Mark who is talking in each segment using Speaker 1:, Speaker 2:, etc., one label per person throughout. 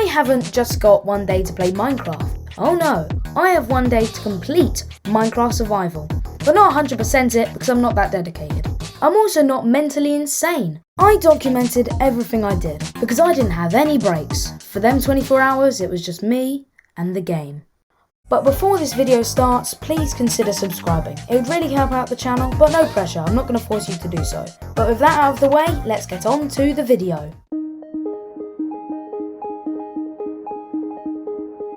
Speaker 1: I haven't just got one day to play Minecraft. Oh no, I have one day to complete Minecraft Survival. But not 100% it because I'm not that dedicated. I'm also not mentally insane. I documented everything I did because I didn't have any breaks. For them 24 hours, it was just me and the game. But before this video starts, please consider subscribing. It would really help out the channel, but no pressure, I'm not going to force you to do so. But with that out of the way, let's get on to the video.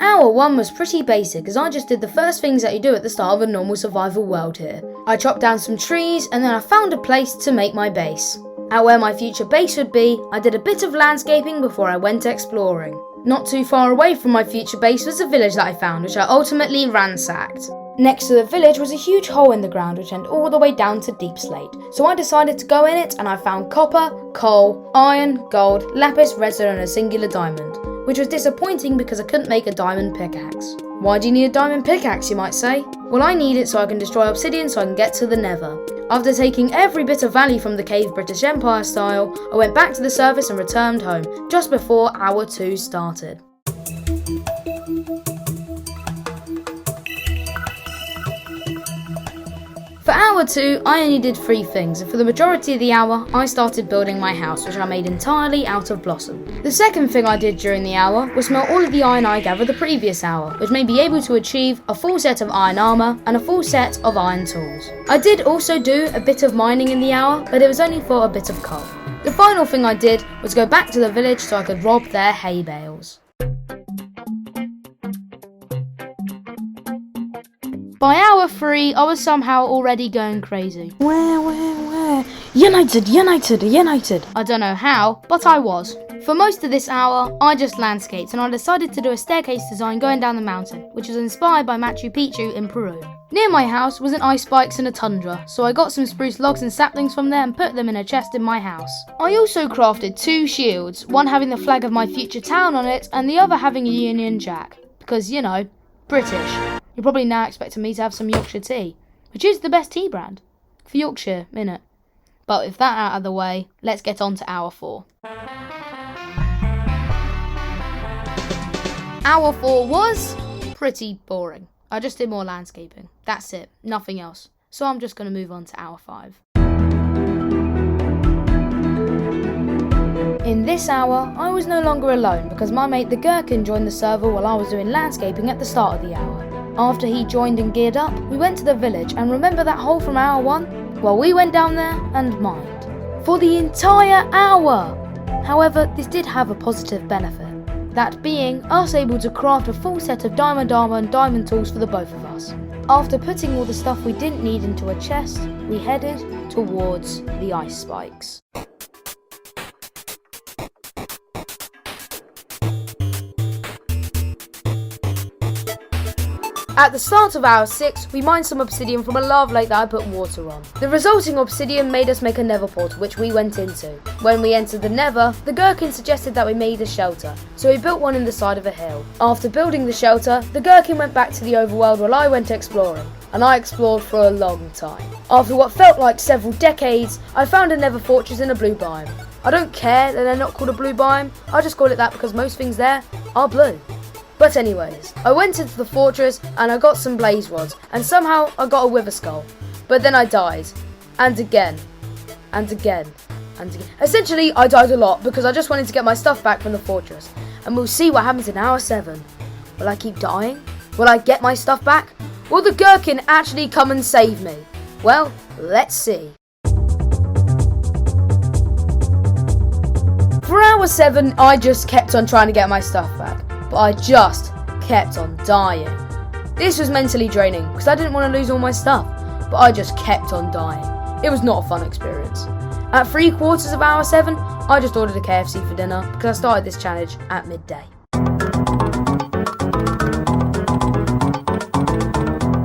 Speaker 1: Hour 1 was pretty basic as I just did the first things that you do at the start of a normal survival world here. I chopped down some trees and then I found a place to make my base. At where my future base would be, I did a bit of landscaping before I went exploring. Not too far away from my future base was a village that I found, which I ultimately ransacked. Next to the village was a huge hole in the ground which went all the way down to deep slate. So I decided to go in it and I found copper, coal, iron, gold, lapis, redstone and a singular diamond. Which was disappointing because I couldn't make a diamond pickaxe. Why do you need a diamond pickaxe, you might say? Well, I need it so I can destroy obsidian so I can get to the Nether. After taking every bit of value from the cave British Empire style, I went back to the surface and returned home, just before hour 2 started. For hour 2, I only did 3 things, and for the majority of the hour, I started building my house, which I made entirely out of blossom. The second thing I did during the hour was smelt all of the iron I gathered the previous hour, which made me able to achieve a full set of iron armour and a full set of iron tools. I did also do a bit of mining in the hour, but it was only for a bit of coal. The final thing I did was go back to the village so I could rob their hay bales. By hour 3, I was somehow already going crazy. Where? United! I don't know how, but I was. For most of this hour, I just landscaped and I decided to do a staircase design going down the mountain, which was inspired by Machu Picchu in Peru. Near my house was an ice spikes and a tundra, so I got some spruce logs and saplings from there and put them in a chest in my house. I also crafted 2 shields, one having the flag of my future town on it and the other having a Union Jack. Because, you know, British. You're probably now expecting me to have some Yorkshire tea, which is the best tea brand for Yorkshire, innit? But with that out of the way, let's get on to hour 4. Hour 4 was pretty boring. I just did more landscaping. That's it, nothing else. So I'm just going to move on to hour 5. In this hour, I was no longer alone because my mate the Gherkin joined the server while I was doing landscaping at the start of the hour. After he joined and geared up, we went to the village and remember that hole from hour 1? Well, we went down there and mined. For the entire hour! However, this did have a positive benefit. That being, us able to craft a full set of diamond armour and diamond tools for the both of us. After putting all the stuff we didn't need into a chest, we headed towards the ice spikes. At the start of hour 6, we mined some obsidian from a lava lake that I put water on. The resulting obsidian made us make a nether portal, which we went into. When we entered the nether, the Gherkin suggested that we made a shelter, so we built one in the side of a hill. After building the shelter, the Gherkin went back to the overworld while I went exploring, and I explored for a long time. After what felt like several decades, I found a nether fortress in a blue biome. I don't care that they're not called a blue biome, I just call it that because most things there are blue. But anyways, I went into the fortress and I got some blaze rods and somehow I got a wither skull. But then I died. And again. Essentially, I died a lot because I just wanted to get my stuff back from the fortress. And we'll see what happens in hour 7. Will I keep dying? Will I get my stuff back? Will the Gherkin actually come and save me? Well, let's see. For hour 7, I just kept on trying to get my stuff back. But I just kept on dying. This was mentally draining because I didn't want to lose all my stuff, but I just kept on dying. It was not a fun experience. At 3/4 of hour 7, I just ordered a KFC for dinner because I started this challenge at midday.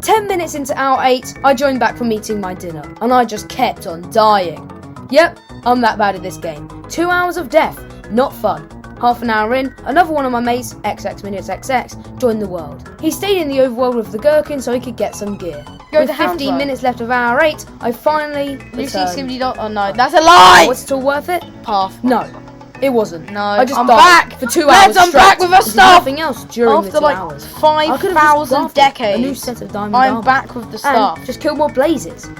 Speaker 1: 10 minutes into hour 8, I joined back from eating my dinner, and I just kept on dying. Yep, I'm that bad at this game. 2 hours of death, not fun. Half an hour in, another one of my mates, XX, joined the world. He stayed in the overworld with the Gherkin so he could get some gear. With 15 minutes left of hour 8, I finally returned.
Speaker 2: Oh no, that's a lie!
Speaker 1: Was it all worth it?
Speaker 2: Path.
Speaker 1: No. It wasn't.
Speaker 2: No,
Speaker 1: I just
Speaker 2: I'm
Speaker 1: died
Speaker 2: back
Speaker 1: for 2
Speaker 2: Let's
Speaker 1: hours straight.
Speaker 2: unpack with our
Speaker 1: Did
Speaker 2: stuff.
Speaker 1: nothing else during
Speaker 2: After
Speaker 1: the 2
Speaker 2: like
Speaker 1: hours.
Speaker 2: 5,000 decades.
Speaker 1: A new set of diamond
Speaker 2: I'm
Speaker 1: armor.
Speaker 2: back with the
Speaker 1: And
Speaker 2: stuff.
Speaker 1: just kill more blazes.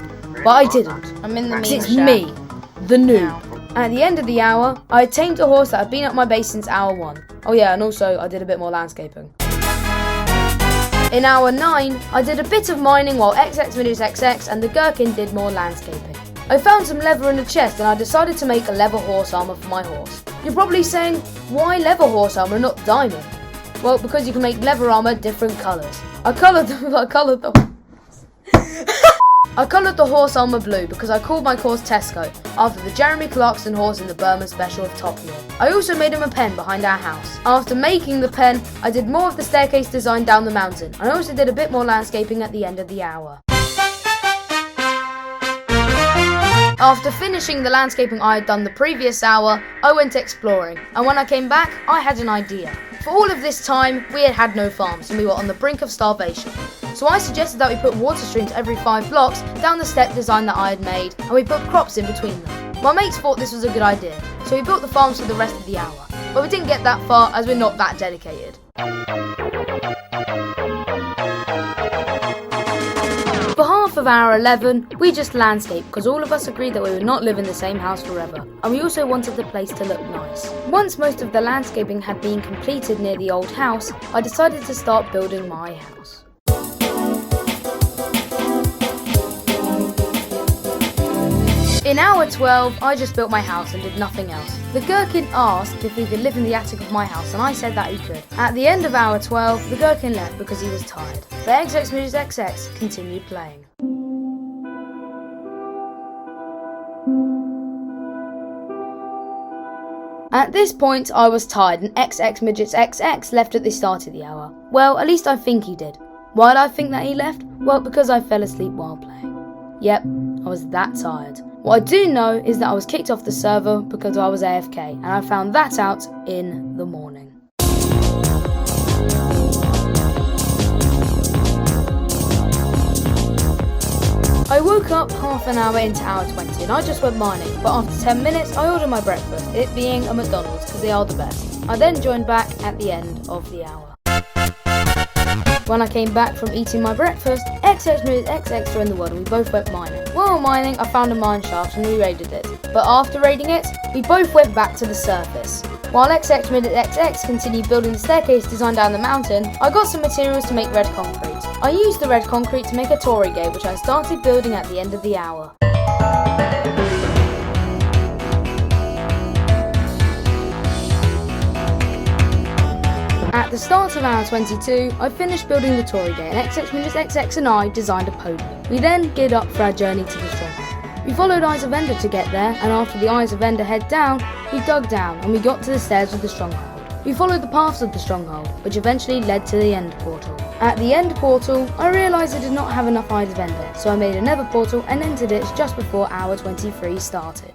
Speaker 1: But I didn't.
Speaker 2: I'm in the
Speaker 1: Because
Speaker 2: meme
Speaker 1: it's
Speaker 2: shack
Speaker 1: me, the noob.
Speaker 2: now.
Speaker 1: At the end of the hour, I had tamed a horse that had been at my base since hour 1. Oh yeah, and also I did a bit more landscaping. In hour 9, I did a bit of mining while XX and the Gherkin did more landscaping. I found some leather in a chest and I decided to make a leather horse armor for my horse. You're probably saying, why leather horse armor, not diamond? Well, because you can make leather armor different colours. I coloured the horse armor blue because I called my horse Tesco, after the Jeremy Clarkson horse in the Burma special of Top Gear. I also made him a pen behind our house. After making the pen, I did more of the staircase design down the mountain. I also did a bit more landscaping at the end of the hour. After finishing the landscaping I had done the previous hour, I went exploring, and when I came back, I had an idea. For all of this time, we had had no farms and we were on the brink of starvation. So I suggested that we put water streams every 5 blocks down the step design that I had made, and we put crops in between them. My mates thought this was a good idea, so we built the farms for the rest of the hour. But we didn't get that far as we're not that dedicated. For half of hour 11, we just landscaped because all of us agreed that we would not live in the same house forever, and we also wanted the place to look nice. Once most of the landscaping had been completed near the old house, I decided to start building my house. In hour 12, I just built my house and did nothing else. The Gherkin asked if he could live in the attic of my house, and I said that he could. At the end of hour 12, the Gherkin left because he was tired. But XX continued playing. At this point, I was tired, and XX left at the start of the hour. Well, at least I think he did. Why did I think that he left? Well, because I fell asleep while playing. Yep, I was that tired. What I do know is that I was kicked off the server because I was AFK, and I found that out in the morning. I woke up half an hour into hour 20 and I just went mining, but after 10 minutes I ordered my breakfast, it being a McDonald's because they are the best. I then joined back at the end of the hour. When I came back from eating my breakfast, XX joined the world and we both went mining. While mining, I found a mine shaft and we raided it. But after raiding it, we both went back to the surface. While XX continued building the staircase designed down the mountain, I got some materials to make red concrete. I used the red concrete to make a Tory gate which I started building at the end of the hour. At the start of hour 22, I finished building the Tory gate and XX and I designed a podium. We then geared up for our journey to the stronghold. We followed Eyes of Ender to get there, and after the Eyes of Ender head down, we dug down and we got to the stairs of the stronghold. We followed the paths of the stronghold, which eventually led to the end portal. At the end portal, I realised I did not have enough Eyes of Ender, so I made a Nether portal and entered it just before hour 23 started.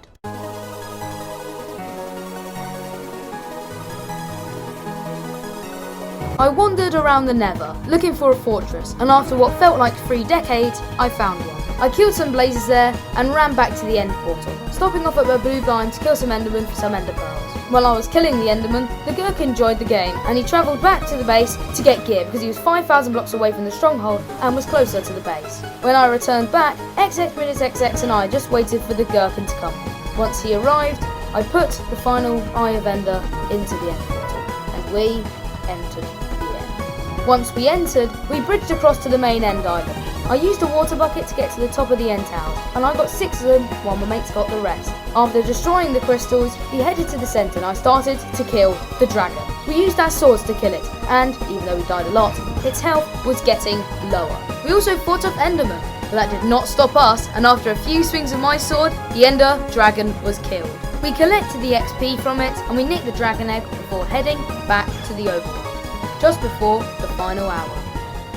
Speaker 1: I wandered around the Nether, looking for a fortress, and after what felt like 3 decades, I found one. I killed some blazes there, and ran back to the end portal, stopping off at a blue biome to kill some endermen for some ender pearls. While I was killing the enderman, the Gherkin joined the game, and he travelled back to the base to get gear because he was 5,000 blocks away from the stronghold and was closer to the base. When I returned back, XX and I just waited for the Gherkin to come. Once he arrived, I put the final Eye of Ender into the end portal, and we entered the end. Once we entered, we bridged across to the main end island. I used a water bucket to get to the top of the end tower, and I got 6 of them while my mates got the rest. After destroying the crystals, we headed to the centre and I started to kill the dragon. We used our swords to kill it, and even though we died a lot, its health was getting lower. We also fought off endermen, but that did not stop us, and after a few swings of my sword, the ender dragon was killed. We collected the XP from it, and we nicked the dragon egg before heading back to the overworld. Just before the final hour.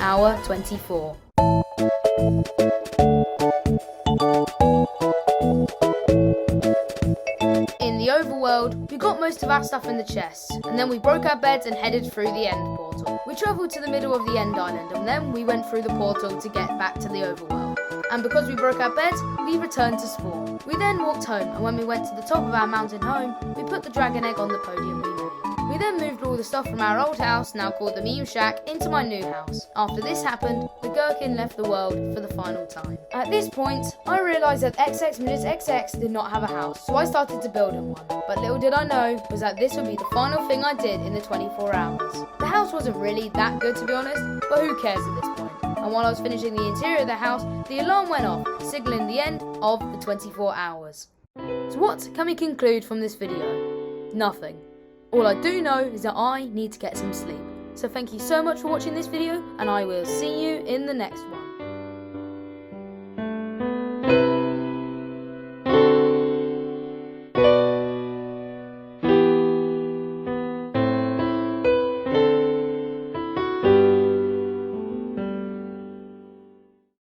Speaker 1: Hour 24. In the overworld, we got most of our stuff in the chests, and then we broke our beds and headed through the end portal. overworld. We travelled to the middle of the end island, and then we went through the portal to get back to the overworld. And because we broke our beds, we returned to spawn. We then walked home, and when we went to the top of our mountain home, we put the dragon egg on the podium we made. We then moved all the stuff from our old house, now called the Meme Shack, into my new house. After this happened, the Gherkin left the world for the final time. At this point, I realised that XX did not have a house, so I started to build him one. But little did I know was that this would be the final thing I did in the 24 hours. The house wasn't really that good to be honest, but who cares at this point? And while I was finishing the interior of the house, the alarm went off, signalling the end of the 24 hours. So what can we conclude from this video? Nothing. All I do know is that I need to get some sleep. So thank you so much for watching this video, and I will see you in the next one.